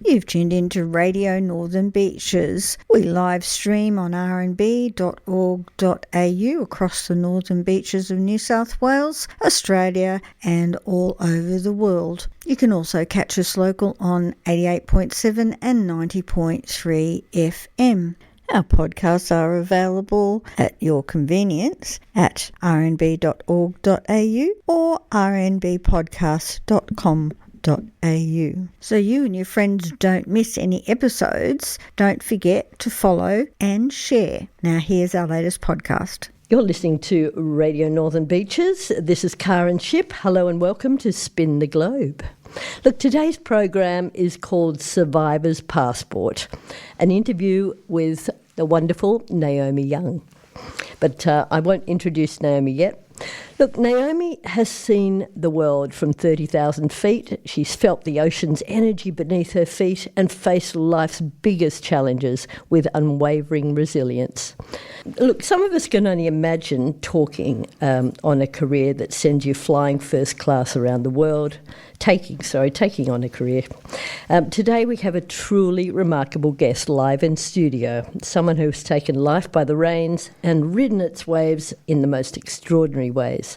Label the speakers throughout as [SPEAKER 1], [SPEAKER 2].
[SPEAKER 1] You've tuned into Radio Northern Beaches. We live stream on rnb.org.au across the northern beaches of New South Wales, Australia and all over the world. You can also catch us local on 88.7 and 90.3 FM. Our podcasts are available at your convenience at rnb.org.au or rnbpodcast.com.au. So you and your friends don't miss any episodes. Don't forget to follow and share. Now here's our latest podcast.
[SPEAKER 2] You're listening to Radio Northern Beaches. This is Caryn Shipp. Hello and welcome to Spin the Globe. Look, today's program is called Survivor's Passport, an interview with the wonderful Naomi Young. But I won't introduce Naomi yet. Look, Naomi has seen the world from 30,000 feet. She's felt the ocean's energy beneath her feet and faced life's biggest challenges with unwavering resilience. Look, some of us can only imagine talking on a career that sends you flying first class around the world, taking on a career. Today we have a truly remarkable guest live in studio, someone who's taken life by the reins and ridden its waves in the most extraordinary ways.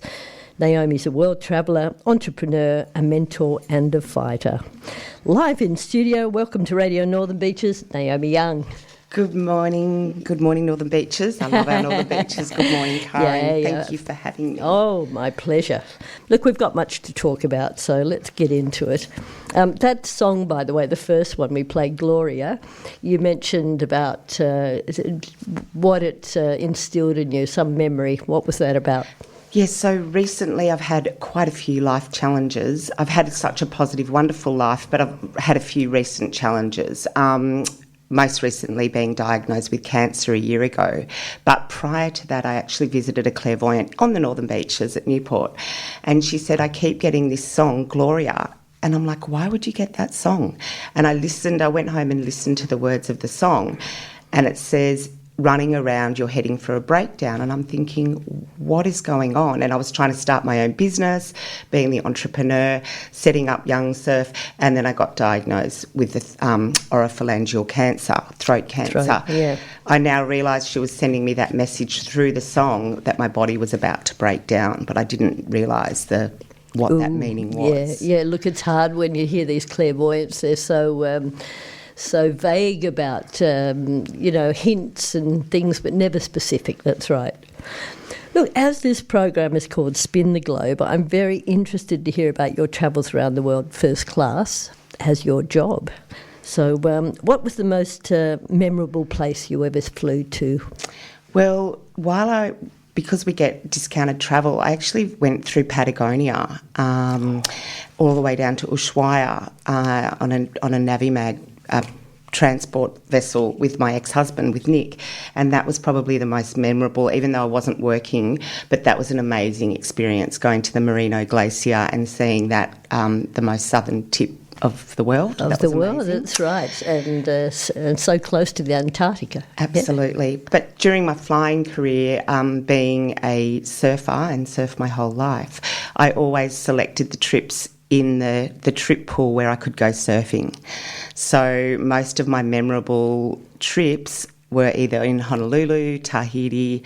[SPEAKER 2] Naomi's a world traveller, entrepreneur, a mentor and a fighter. Live in studio, welcome to Radio Northern Beaches, Naomi Young.
[SPEAKER 3] Good morning, Northern Beaches. I love our Northern Beaches. Good morning, Caryn. Thank you for having me.
[SPEAKER 2] Oh, my pleasure. Look, we've got much to talk about, so let's get into it. That song, by the way, the first one we played, Gloria, you mentioned about what it instilled in you, some memory. What was that about?
[SPEAKER 3] Yes, so recently I've had quite a few life challenges. I've had such a positive, wonderful life, but I've had a few recent challenges. Most recently being diagnosed with cancer a year ago. But prior to that, I actually visited a clairvoyant on the Northern Beaches at Newport. And she said, I keep getting this song, Gloria. And I'm like, why would you get that song? And I went home and listened to the words of the song. And it says, running around, you're heading for a breakdown. And I'm thinking, what is going on? And I was trying to start my own business, being the entrepreneur, setting up Young Surf, and then I got diagnosed with oropharyngeal cancer, throat cancer.
[SPEAKER 2] Yeah.
[SPEAKER 3] I now realise she was sending me that message through the song that my body was about to break down, but I didn't realise what that meaning was.
[SPEAKER 2] Yeah, look, it's hard when you hear these clairvoyants. They're so vague about, hints and things, but never specific. That's right. Look, as this program is called Spin the Globe, I'm very interested to hear about your travels around the world first class as your job. So what was the most memorable place you ever flew to?
[SPEAKER 3] Well, because we get discounted travel, I actually went through Patagonia all the way down to Ushuaia on a Navimag transport vessel with my ex-husband, with Nick, and that was probably the most memorable, even though I wasn't working, but that was an amazing experience, going to the Merino Glacier and seeing that, the most southern tip of the world.
[SPEAKER 2] That's right, and so close to the Antarctica.
[SPEAKER 3] Absolutely. Yeah. But during my flying career, being a surfer and surfed my whole life, I always selected the trips in the trip pool where I could go surfing. So most of my memorable trips were either in Honolulu, Tahiti,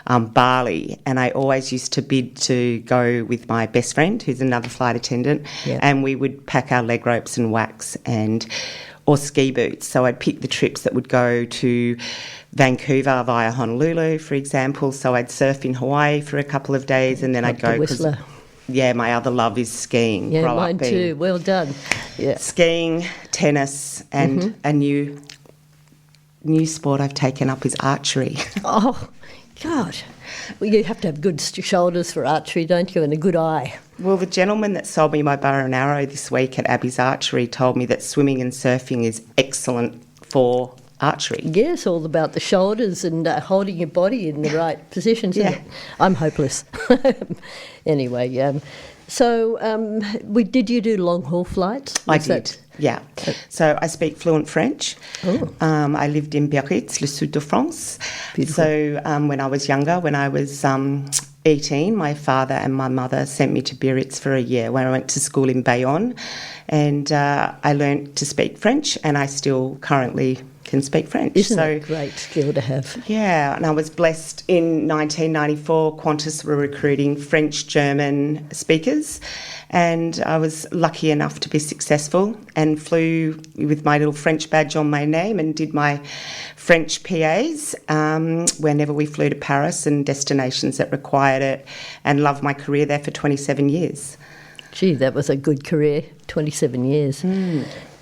[SPEAKER 3] Bali, and I always used to bid to go with my best friend, who's another flight attendant, and we would pack our leg ropes and wax or ski boots. So I'd pick the trips that would go to Vancouver via Honolulu, for example. So I'd surf in Hawaii for a couple of days, and then I'd go...
[SPEAKER 2] Whistler.
[SPEAKER 3] Yeah, my other love is skiing.
[SPEAKER 2] Yeah, mine too. Well done. Yeah.
[SPEAKER 3] Skiing, tennis, and a new sport I've taken up is archery.
[SPEAKER 2] Oh, God. Well, you have to have good shoulders for archery, don't you, and a good eye.
[SPEAKER 3] Well, the gentleman that sold me my bow and arrow this week at Abby's Archery told me that swimming and surfing is excellent for archery.
[SPEAKER 2] Yes, all about the shoulders and holding your body in the right positions.
[SPEAKER 3] Yeah.
[SPEAKER 2] I'm hopeless. Anyway, did you do long-haul flights?
[SPEAKER 3] I did, yeah. So I speak fluent French.
[SPEAKER 2] Oh.
[SPEAKER 3] I lived in Biarritz, le sud de France.
[SPEAKER 2] Beautiful.
[SPEAKER 3] So when I was younger, when I was 18, my father and my mother sent me to Biarritz for a year where I went to school in Bayonne, and I learnt to speak French, and I still currently can speak French.
[SPEAKER 2] Isn't it a great skill to have?
[SPEAKER 3] Yeah, and I was blessed in 1994, Qantas were recruiting French, German speakers, and I was lucky enough to be successful and flew with my little French badge on my name and did my French PAs whenever we flew to Paris and destinations that required it, and loved my career there for 27 years.
[SPEAKER 2] Gee, that was a good career, 27 years.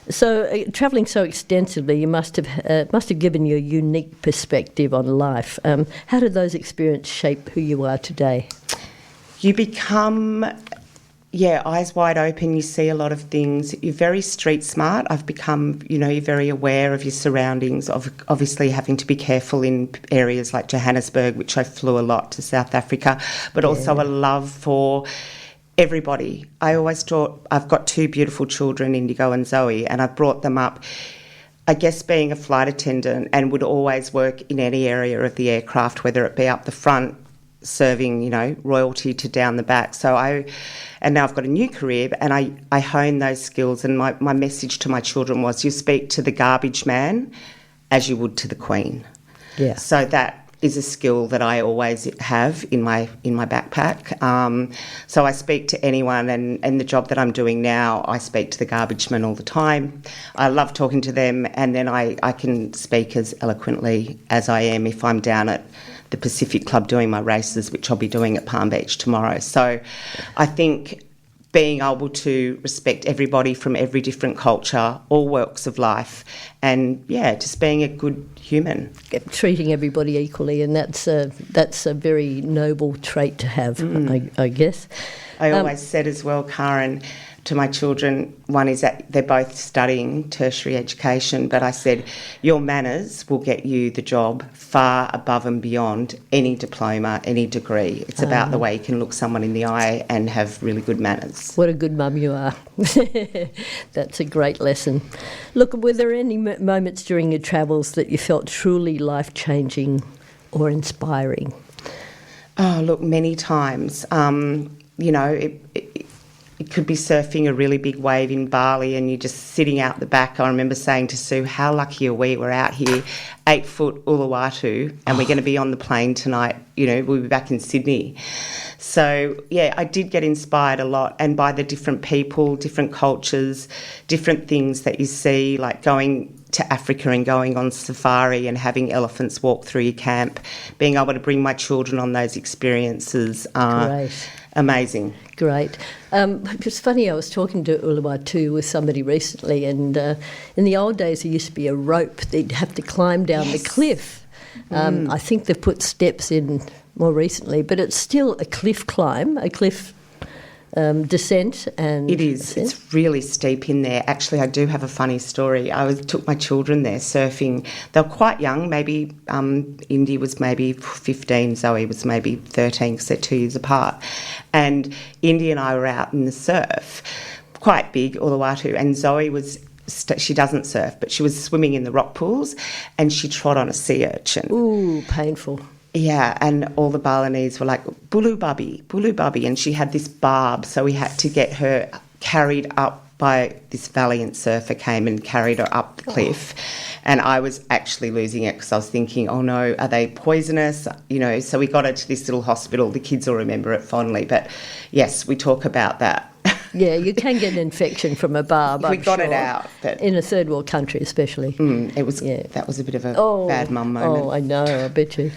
[SPEAKER 2] So, travelling so extensively, you must have given you a unique perspective on life. How did those experiences shape who you are today?
[SPEAKER 3] You become, eyes wide open. You see a lot of things. You're very street smart. I've become, you're very aware of your surroundings, of obviously having to be careful in areas like Johannesburg, which I flew a lot to South Africa, but also a love for everybody. I always thought, I've got two beautiful children, Indigo and Zoe, and I've brought them up, I guess, being a flight attendant, and would always work in any area of the aircraft, whether it be up the front, serving, royalty, to down the back. And now I've got a new career, and I hone those skills, and my message to my children was, you speak to the garbage man as you would to the Queen.
[SPEAKER 2] Yeah.
[SPEAKER 3] So that is a skill that I always have in my backpack. So I speak to anyone, and the job that I'm doing now, I speak to the garbage men all the time. I love talking to them, and then I can speak as eloquently as I am if I'm down at the Pacific Club doing my races, which I'll be doing at Palm Beach tomorrow. So I think being able to respect everybody from every different culture, all walks of life, and just being a good human.
[SPEAKER 2] Treating everybody equally, and that's a very noble trait to have, I guess.
[SPEAKER 3] I always said as well, Caryn, to my children, one is that they're both studying tertiary education, but I said, your manners will get you the job far above and beyond any diploma, any degree. It's about the way you can look someone in the eye and have really good manners.
[SPEAKER 2] What a good mum you are. That's a great lesson. Look, were there any moments during your travels that you felt truly life-changing or inspiring?
[SPEAKER 3] Oh, look, many times. It could be surfing a really big wave in Bali and you're just sitting out the back. I remember saying to Sue, how lucky are we? We're out here, 8-foot Uluwatu, and we're going to be on the plane tonight. We'll be back in Sydney. So, I did get inspired a lot, and by the different people, different cultures, different things that you see, like going to Africa and going on safari and having elephants walk through your camp, being able to bring my children on those experiences.
[SPEAKER 2] Great.
[SPEAKER 3] Amazing.
[SPEAKER 2] Great. It was funny, I was talking to Uluwatu with somebody recently, and in the old days there used to be a rope they'd have to climb down the cliff. I think they've put steps in more recently, but it's still a cliff climb, a cliff descent. And
[SPEAKER 3] it is.
[SPEAKER 2] ascent.
[SPEAKER 3] It's really steep in there. Actually, I do have a funny story. I took my children there surfing. They were quite young. Maybe Indy was maybe 15, Zoe was maybe 13 because they're 2 years apart. And Indy and I were out in the surf, quite big, Uluwatu, and Zoe was... she doesn't surf, but she was swimming in the rock pools and she trod on a sea urchin.
[SPEAKER 2] Ooh, painful.
[SPEAKER 3] Yeah, and all the Balinese were like, bulu bubby, and she had this barb, so we had to get her carried up by this valiant surfer came and carried her up the cliff. And I was actually losing it because I was thinking, oh no, are they poisonous? So we got her to this little hospital. The kids will remember it fondly, but yes, we talk about that.
[SPEAKER 2] Yeah, you can get an infection from a barb.
[SPEAKER 3] We got it out, but
[SPEAKER 2] in a third world country, especially.
[SPEAKER 3] It was. Yeah. That was a bit of a bad mum moment.
[SPEAKER 2] Oh, I know. I bet you.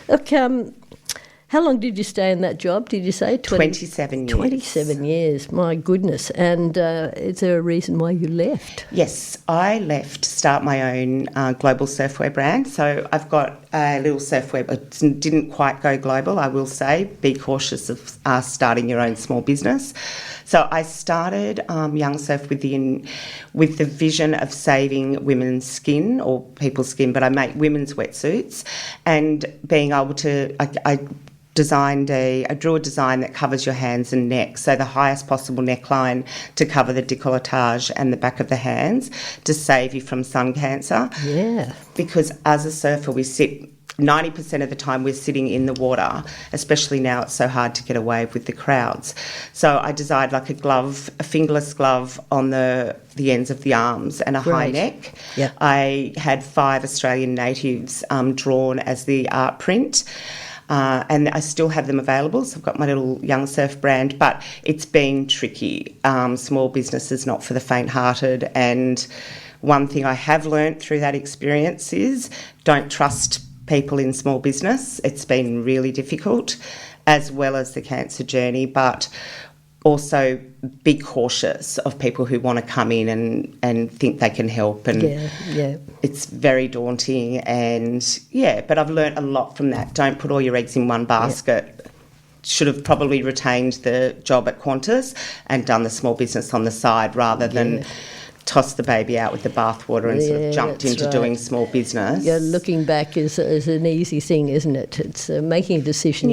[SPEAKER 2] Look, how long did you stay in that job? Did you say
[SPEAKER 3] 27 years?
[SPEAKER 2] 27 years. My goodness. And is there a reason why you left?
[SPEAKER 3] Yes, I left to start my own global surfwear brand. So I've got a little surfwear. It didn't quite go global, I will say. Be cautious of starting your own small business. So I started Young Surf with the vision of saving women's skin or people's skin, but I make women's wetsuits, and being able to, I drew a design that covers your hands and neck, so the highest possible neckline to cover the décolletage and the back of the hands to save you from sun cancer.
[SPEAKER 2] Yeah.
[SPEAKER 3] Because as a surfer we sit 90% of the time we're sitting in the water, especially now it's so hard to get a wave with the crowds. So I designed like a fingerless glove on the ends of the arms and a high neck.
[SPEAKER 2] Yep.
[SPEAKER 3] I had 5 Australian natives drawn as the art print. And I still have them available, so I've got my little Young Surf brand, but it's been tricky. Small business is not for the faint-hearted, and one thing I have learnt through that experience is don't trust people in small business. It's been really difficult, as well as the cancer journey, but also be cautious of people who want to come in and think they can help. And it's very daunting. And, but I've learnt a lot from that. Don't put all your eggs in one basket. Should have probably retained the job at Qantas and done the small business on the side rather than tossed the baby out with the bathwater and sort of jumped into doing small business.
[SPEAKER 2] Yeah, looking back is an easy thing, isn't it? It's making a decision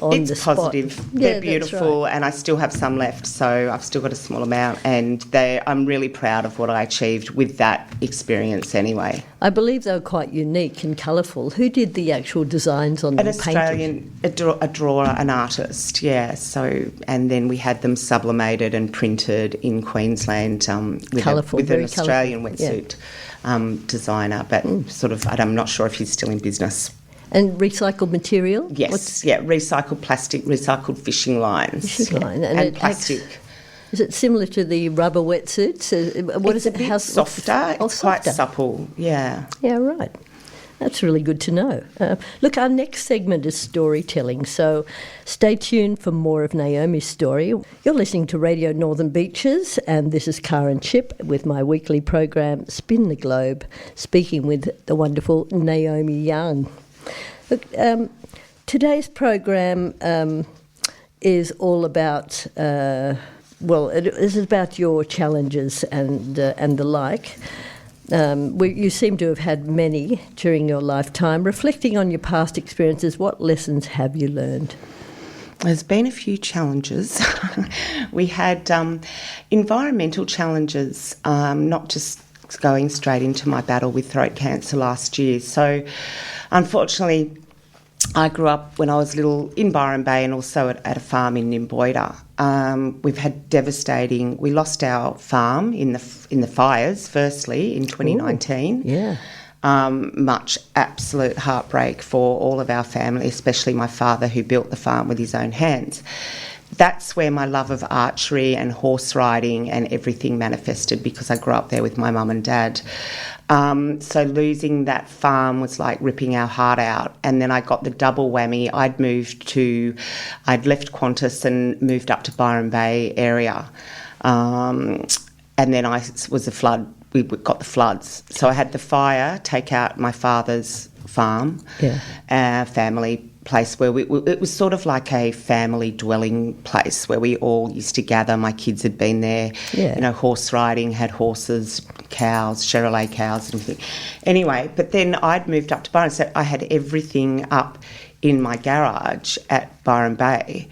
[SPEAKER 2] on the spot.
[SPEAKER 3] Positive. They're beautiful, and I still have some left, so I've still got a small amount, and I'm really proud of what I achieved with that experience anyway.
[SPEAKER 2] I believe they were quite unique and colourful. Who did the actual designs on them?
[SPEAKER 3] An Australian, a drawer, an artist, So, and then we had them sublimated and printed in Queensland with an Australian wetsuit designer, but I'm not sure if he's still in business.
[SPEAKER 2] And recycled material?
[SPEAKER 3] Yes, recycled plastic, recycled fishing lines.
[SPEAKER 2] Fishing line.
[SPEAKER 3] And plastic.
[SPEAKER 2] Is it similar to the rubber wetsuits?
[SPEAKER 3] It's a bit softer. It's quite supple, Yeah,
[SPEAKER 2] right. That's really good to know. Look, our next segment is storytelling, so stay tuned for more of Naomi's story. You're listening to Radio Northern Beaches, and this is Caryn Shipp with my weekly program, Spin the Globe, speaking with the wonderful Naomi Young. Look, today's program is all about, it is about your challenges and the like. You seem to have had many during your lifetime. Reflecting on your past experiences, what lessons have you learned?
[SPEAKER 3] There's been a few challenges. We had environmental challenges, not just going straight into my battle with throat cancer last year. So, unfortunately, I grew up when I was little in Byron Bay and also at a farm in Nimboida. We've had devastating. We lost our farm in the fires. Firstly, in 2019.
[SPEAKER 2] Ooh,
[SPEAKER 3] much absolute heartbreak for all of our family, especially my father, who built the farm with his own hands. That's where my love of archery and horse riding and everything manifested, because I grew up there with my mum and dad. So losing that farm was like ripping our heart out. And then I got the double whammy. I'd left Qantas and moved up to Byron Bay area. And then was a flood. We got the floods. So I had the fire take out my father's farm, family place where it was sort of like a family dwelling place where we all used to gather. My kids had been there, horse riding, had horses, cows, Chevrolet cows and everything. Anyway, but then I'd moved up to Byron, so I had everything up in my garage at Byron Bay,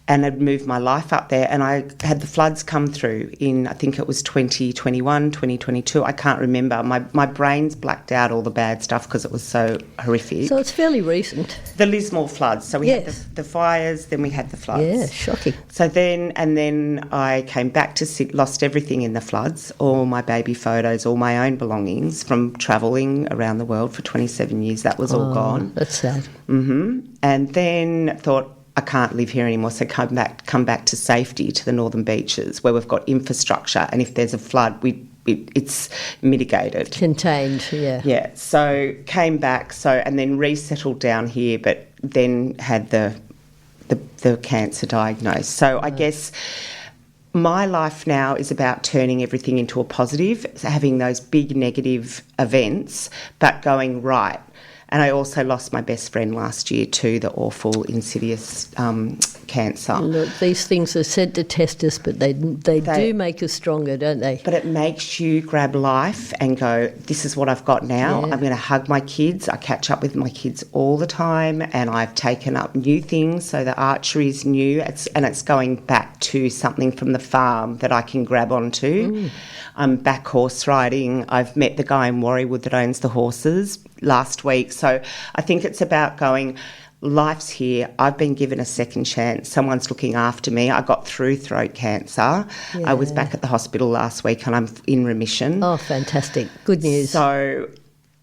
[SPEAKER 3] and I'd moved my life up there, and I had the floods come through in, I think it was 2021, 2022, I can't remember. My brain's blacked out all the bad stuff because it was so horrific.
[SPEAKER 2] So it's fairly recent.
[SPEAKER 3] The Lismore floods. So we had the fires, then we had the floods.
[SPEAKER 2] Yeah, shocking.
[SPEAKER 3] So then I came back to lost everything in the floods, all my baby photos, all my own belongings from travelling around the world for 27 years. That was all gone.
[SPEAKER 2] That's sad.
[SPEAKER 3] And then thought, I can't live here anymore, so come back to safety, to the Northern Beaches, where we've got infrastructure, and if there's a flood, it's mitigated.
[SPEAKER 2] Contained,
[SPEAKER 3] Yeah, so came back, and then resettled down here, but then had the cancer diagnosed. So I guess my life now is about turning everything into a positive, having those big negative events, but going right. And I also lost my best friend last year too, the awful, insidious cancer.
[SPEAKER 2] Look, these things are said to test us, but they do make us stronger, don't they?
[SPEAKER 3] But it makes you grab life and go, this is what I've got now. I'm going to hug my kids. I catch up with my kids all the time, and I've taken up new things. So the archery is new, and it's going back to something from the farm that I can grab onto. I'm back horse riding. I've met the guy in Warriewood that owns the horses. last week. So I think it's about going, life's here. I've been given a second chance. Someone's looking after me. I got through throat cancer.
[SPEAKER 2] Yeah.
[SPEAKER 3] I was back at the hospital last week and I'm in remission.
[SPEAKER 2] Oh, fantastic. Good news.
[SPEAKER 3] So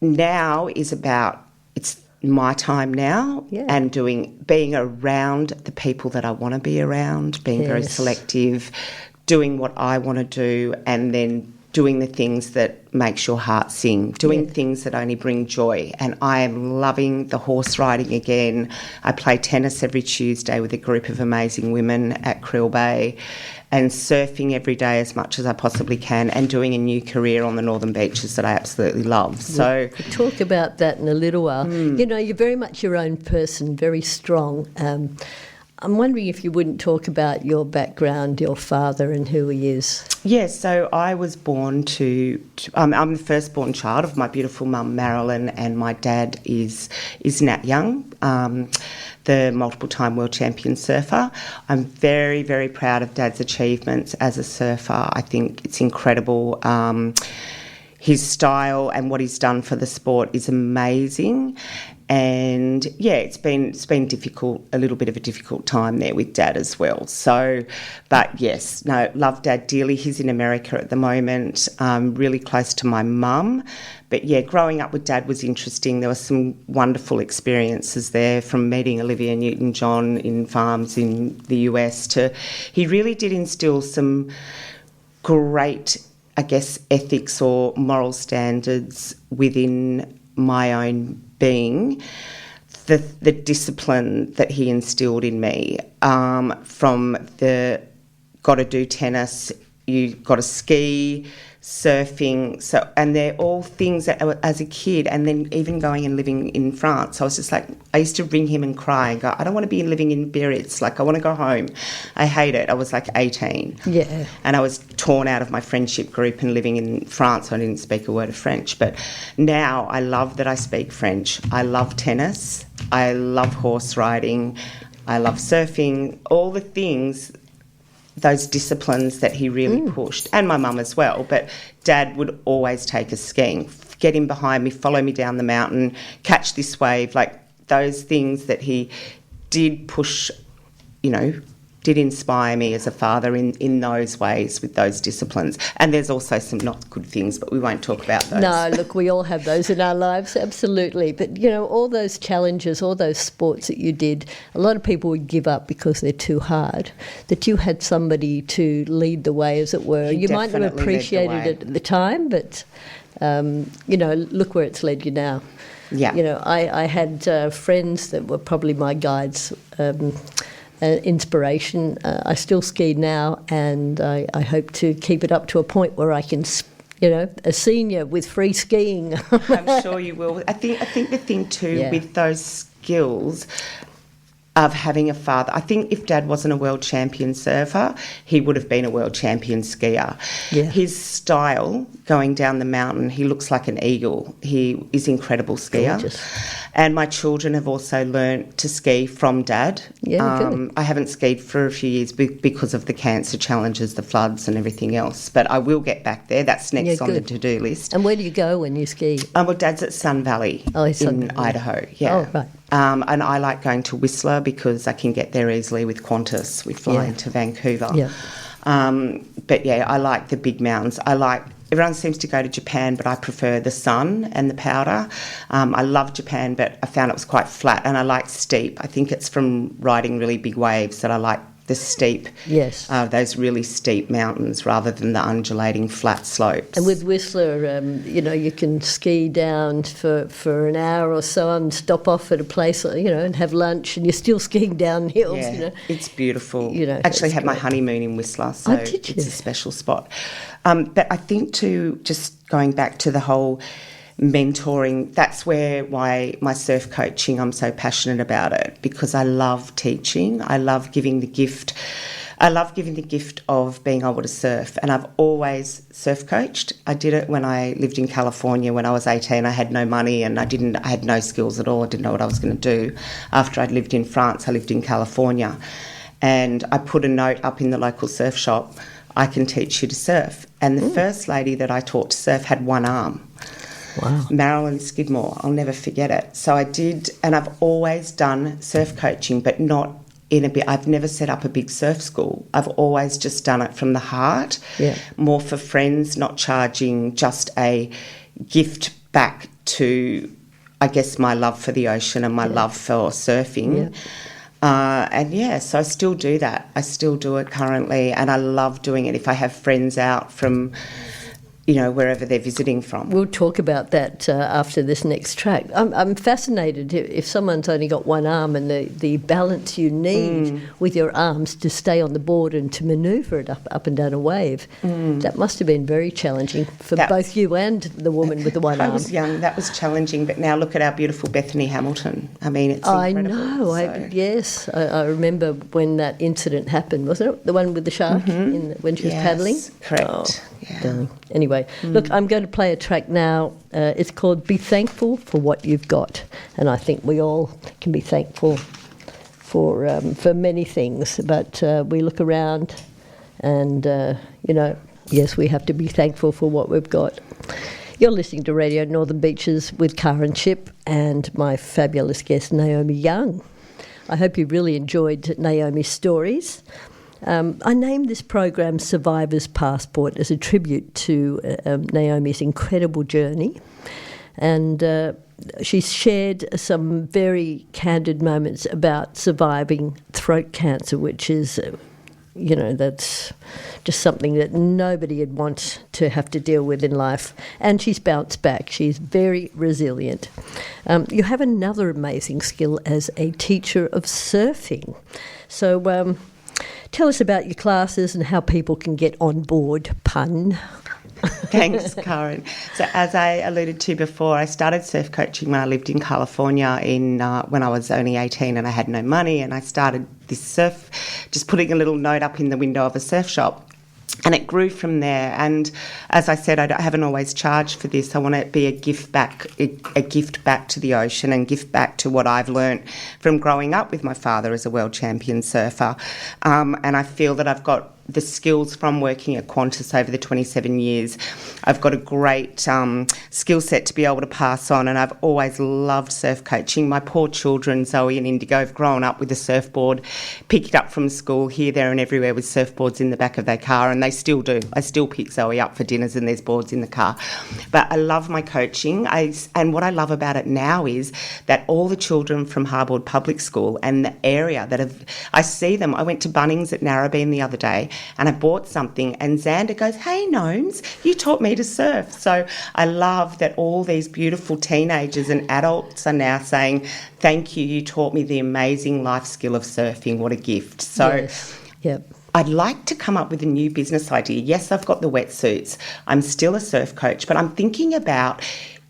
[SPEAKER 3] now is about, it's my time now, and being around the people that I want to be around, being very selective, doing what I want to do, and then doing the things that makes your heart sing, doing things that only bring joy. And I am loving the horse riding again. I play tennis every Tuesday with a group of amazing women at Krill Bay, and surfing every day as much as I possibly can, and doing a new career on the Northern Beaches that I absolutely love. So
[SPEAKER 2] we'll talk about that in a little while. You know, you're very much your own person, very strong. I'm wondering if you wouldn't talk about your background, your father and who he is.
[SPEAKER 3] Yes, so I was born I'm the firstborn child of my beautiful mum Marilyn, and my dad is Nat Young, the multiple-time world champion surfer. I'm very, very proud of Dad's achievements as a surfer. I think it's incredible. His style and what he's done for the sport is amazing. And it's been difficult, a little bit of a difficult time there with Dad as well. So, but yes, no, love Dad dearly. He's in America at the moment, really close to my mum. But growing up with Dad was interesting. There were some wonderful experiences there, from meeting Olivia Newton-John in farms in the US he really did instill some great, I guess, ethics or moral standards within my own being. The discipline that he instilled in me, from the got to do tennis, you got to ski, surfing, and they're all things that as a kid, and then even going and living in France, I was just like, I used to ring him and cry and go, I don't want to be living in Biarritz, like I want to go home. I hate it. I was like 18. Yeah. And I was torn out of my friendship group and living in France. I didn't speak a word of French, but now I love that I speak French. I love tennis. I love horse riding. I love surfing, all the things, those disciplines that he really pushed, and my mum as well. But Dad would always take us skiing, get in behind me, follow me down the mountain, catch this wave, like those things that he did push, did inspire me as a father in those ways, with those disciplines. And there's also some not good things, but we won't talk about those.
[SPEAKER 2] No, look, we all have those in our lives, absolutely. But, all those challenges, all those sports that you did, a lot of people would give up because they're too hard. That you had somebody to lead the way, as it were. You might not have appreciated it at the time, but, look where it's led you now. Yeah. I had friends that were probably my guides, inspiration. I still ski now, and I hope to keep it up to a point where I can, a senior with free skiing.
[SPEAKER 3] I'm sure you will. I think the thing too with those skills of having a father, I think if Dad wasn't a world champion surfer, he would have been a world champion skier. Yeah. His style, going down the mountain, he looks like an eagle. He is an incredible skier. Gorgeous. And my children have also learnt to ski from Dad. Yeah, good. I haven't skied for a few years because of the cancer challenges, the floods and everything else. But I will get back there. That's next on the to-do list.
[SPEAKER 2] And where do you go when you ski?
[SPEAKER 3] Well, Dad's at Sun Valley in Idaho. Yeah. Oh, right. And I like going to Whistler because I can get there easily with Qantas. We fly into Vancouver. Yeah. But I like the big mountains. Everyone seems to go to Japan, but I prefer the sun and the powder. I love Japan, but I found it was quite flat, and I like steep. I think it's from riding really big waves that I like the steep, those really steep mountains rather than the undulating flat slopes.
[SPEAKER 2] And with Whistler, you can ski down for an hour or so and stop off at a place, and have lunch, and you're still skiing down hills.
[SPEAKER 3] Yeah, it's beautiful. Actually had my honeymoon in Whistler, so it's a special spot. But I think too, just going back to the whole mentoring, that's why my surf coaching, I'm so passionate about it, because I love teaching. I love giving the gift. I love giving the gift of being able to surf, and I've always surf coached. I did it when I lived in California when I was 18. I had no money and I had no skills at all. I didn't know what I was going to do. After I'd lived in France, I lived in California, and I put a note up in the local surf shop, I can teach you to surf. And the first lady that I taught to surf had one arm.
[SPEAKER 2] Wow.
[SPEAKER 3] Marilyn Skidmore. I'll never forget it. So I did, and I've always done surf coaching, but not in a bit. I've never set up a big surf school. I've always just done it from the heart, more for friends, not charging, just a gift back to, I guess, my love for the ocean and my love for surfing. So I still do that. I still do it currently, and I love doing it if I have friends out from, wherever they're visiting from.
[SPEAKER 2] We'll talk about that after this next track. I'm fascinated if someone's only got one arm and the balance you need with your arms to stay on the board and to manoeuvre it up and down a wave. That must have been very challenging for both you and the woman with the one arm.
[SPEAKER 3] I was young. That was challenging, but now look at our beautiful Bethany Hamilton. I mean, it's incredible.
[SPEAKER 2] I know. I remember when that incident happened. Wasn't it the one with the shark when she was paddling?
[SPEAKER 3] Correct.
[SPEAKER 2] Oh, darling. Anyway, look, I'm going to play a track now. It's called Be Thankful for What You've Got. And I think we all can be thankful for many things. But we look around and, yes, we have to be thankful for what we've got. You're listening to Radio Northern Beaches with Caryn Shipp and my fabulous guest, Naomi Young. I hope you really enjoyed Naomi's stories. I named this program Survivor's Passport as a tribute to Naomi's incredible journey. And she shared some very candid moments about surviving throat cancer, which is, that's just something that nobody would want to have to deal with in life. And she's bounced back. She's very resilient. You have another amazing skill as a teacher of surfing. So tell us about your classes and how people can get on board, pun.
[SPEAKER 3] Thanks, Caryn. So as I alluded to before, I started surf coaching when I lived in California when I was only 18 and I had no money, and I started this surf, just putting a little note up in the window of a surf shop. And it grew from there. And as I said, I haven't always charged for this. I want to be a gift back to the ocean and gift back to what I've learnt from growing up with my father as a world champion surfer. And I feel that I've got the skills from working at Qantas over the 27 years. I've got a great skill set to be able to pass on, and I've always loved surf coaching. My poor children, Zoe and Indigo, have grown up with a surfboard, picked up from school here, there and everywhere with surfboards in the back of their car, and they still do. I still pick Zoe up for dinners and there's boards in the car. But I love my coaching, and what I love about it now is that all the children from Harbord Public School and the area I see them. I went to Bunnings at Narrabeen the other day, and I bought something, and Xander goes, "Hey, Gnomes, you taught me to surf." So I love that all these beautiful teenagers and adults are now saying, "Thank you, you taught me the amazing life skill of surfing. What a gift." So
[SPEAKER 2] yes. Yep.
[SPEAKER 3] I'd like to come up with a new business idea. Yes, I've got the wetsuits. I'm still a surf coach, but I'm thinking about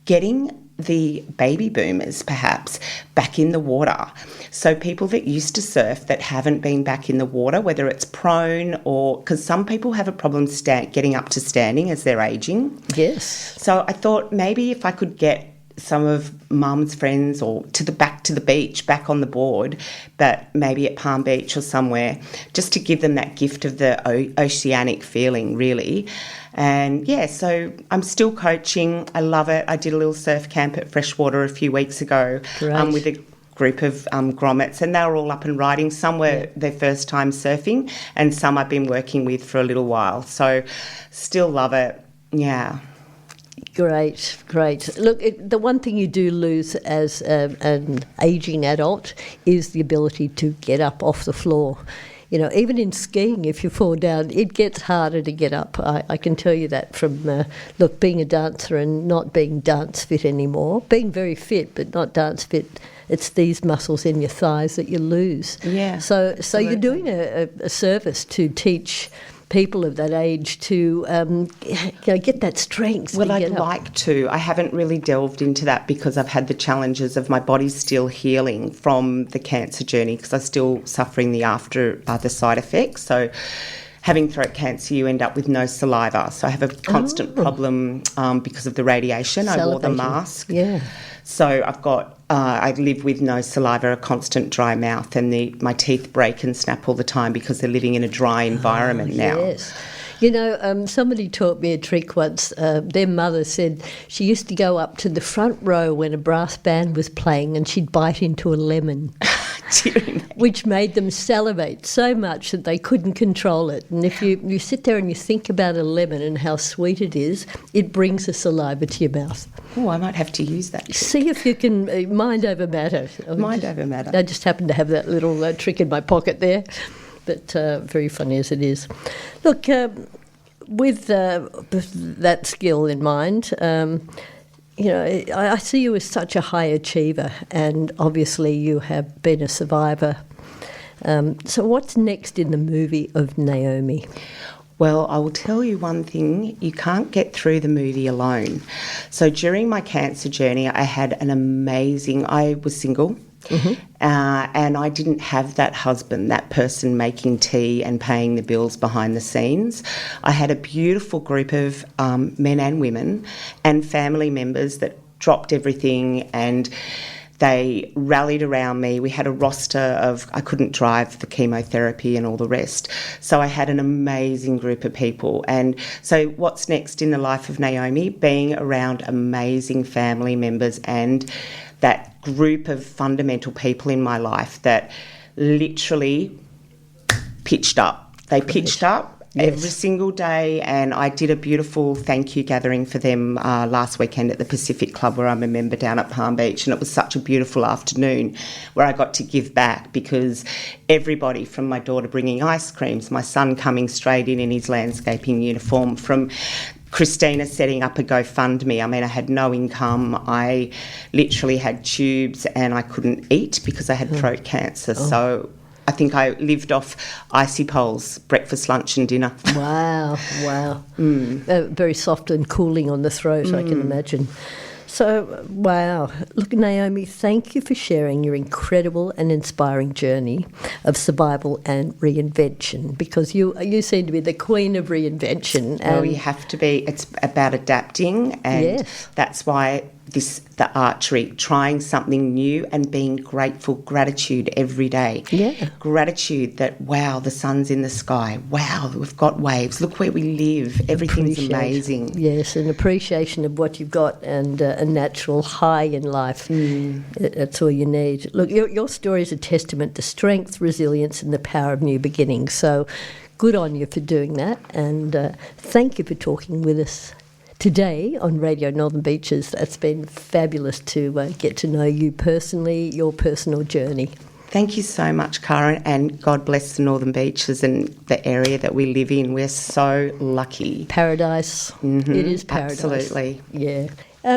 [SPEAKER 3] getting the baby boomers perhaps back in the water. So people that used to surf that haven't been back in the water, whether it's prone or, because some people have a problem getting up to standing as they're ageing.
[SPEAKER 2] Yes.
[SPEAKER 3] So I thought maybe if I could get some of mum's friends or back to the beach, back on the board, but maybe at Palm Beach or somewhere, just to give them that gift of the oceanic feeling, really. And so I'm still coaching. I love it. I did a little surf camp at Freshwater a few weeks ago with a group of grommets, and they were all up and riding. Some were their first time surfing, and some I've been working with for a little while. So still love it. Yeah.
[SPEAKER 2] Great. Look, the one thing you do lose as an ageing adult is the ability to get up off the floor. Even in skiing, if you fall down, it gets harder to get up. I can tell you that from, being a dancer and not being dance fit anymore, being very fit but not dance fit, it's these muscles in your thighs that you lose.
[SPEAKER 3] Yeah.
[SPEAKER 2] So you're doing a service to teach people of that age to get that strength.
[SPEAKER 3] Well, I'd like to. I haven't really delved into that because I've had the challenges of my body still healing from the cancer journey, because I'm still suffering the the side effects. So having throat cancer, you end up with no saliva. So I have a constant problem because of the radiation. I wore the mask.
[SPEAKER 2] Yeah.
[SPEAKER 3] So I've got, I live with no saliva, a constant dry mouth, and my teeth break and snap all the time because they're living in a dry environment now.
[SPEAKER 2] Yes. You know, somebody taught me a trick once. Their mother said she used to go up to the front row when a brass band was playing and she'd bite into a lemon, which made them salivate so much that they couldn't control it. And if you sit there and you think about a lemon and how sweet it is, it brings the saliva to your mouth.
[SPEAKER 3] Oh, I might have to use that trick.
[SPEAKER 2] See if you can mind over matter.
[SPEAKER 3] Mind over matter.
[SPEAKER 2] I just happen to have that little trick in my pocket there. But very funny as it is. Look, with that skill in mind, you know, I see you as such a high achiever, and obviously you have been a survivor. So what's next in the movie of Naomi?
[SPEAKER 3] Well, I will tell you one thing, you can't get through the movie alone. So during my cancer journey, I was single. Mm-hmm. And I didn't have that husband, that person making tea and paying the bills behind the scenes. I had a beautiful group of men and women and family members that dropped everything and they rallied around me. We had a roster of, I couldn't drive the chemotherapy and all the rest. So I had an amazing group of people. And so what's next in the life of Naomi? Being around amazing family members and that group of fundamental people in my life that literally pitched up. They pitched up every single day, and I did a beautiful thank you gathering for them last weekend at the Pacific Club where I'm a member down at Palm Beach, and it was such a beautiful afternoon where I got to give back because everybody, from my daughter bringing ice creams, my son coming straight in his landscaping uniform, from Christina setting up a GoFundMe. I mean, I had no income. I literally had tubes and I couldn't eat because I had throat cancer. So I think I lived off icy poles, breakfast, lunch and dinner.
[SPEAKER 2] Wow. Very soft and cooling on the throat, I can imagine. So, wow. Look, Naomi, thank you for sharing your incredible and inspiring journey of survival and reinvention, because you seem to be the queen of reinvention.
[SPEAKER 3] Well, you have to be. It's about adapting, and that's why the archery, trying something new and being grateful, gratitude every day.
[SPEAKER 2] Yeah.
[SPEAKER 3] Gratitude that, wow, the sun's in the sky. Wow, we've got waves. Look where we live. Everything's amazing.
[SPEAKER 2] Yes, an appreciation of what you've got and a natural high in life. That's all you need. Look, your story is a testament to strength, resilience and the power of new beginnings. So good on you for doing that, and thank you for talking with us today on Radio Northern Beaches. It's been fabulous to get to know you personally, your personal journey.
[SPEAKER 3] Thank you so much, Caryn, and God bless the Northern Beaches and the area that we live in. We're so lucky.
[SPEAKER 2] Paradise. Mm-hmm. It is paradise.
[SPEAKER 3] Absolutely.
[SPEAKER 2] Yeah.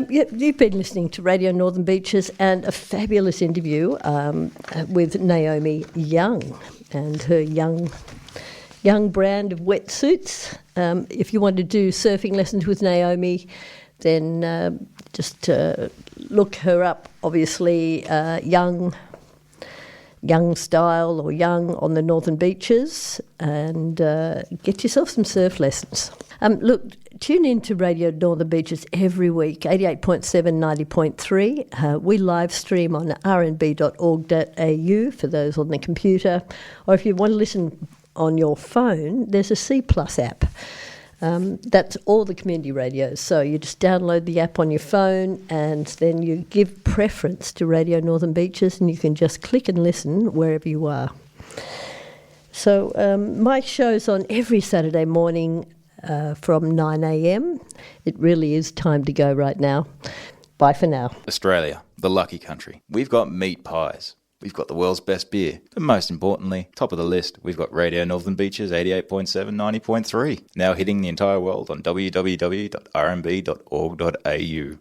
[SPEAKER 2] You've been listening to Radio Northern Beaches and a fabulous interview with Naomi Young and her young brand of wetsuits. If you want to do surfing lessons with Naomi, then just look her up, obviously, Young Style or Young on the Northern Beaches, and get yourself some surf lessons. Look, tune in to Radio Northern Beaches every week, 88.7, 90.3. We live stream on rnb.org.au for those on the computer, or if you want to listen on your phone, there's a C Plus app. That's all the community radios. So you just download the app on your phone and then you give preference to Radio Northern Beaches and you can just click and listen wherever you are. So my show's on every Saturday morning from 9 a.m. It really is time to go right now. Bye for now.
[SPEAKER 4] Australia, the lucky country. We've got meat pies. We've got the world's best beer. But most importantly, top of the list, we've got Radio Northern Beaches 88.7, 90.3. Now hitting the entire world on www.rnb.org.au.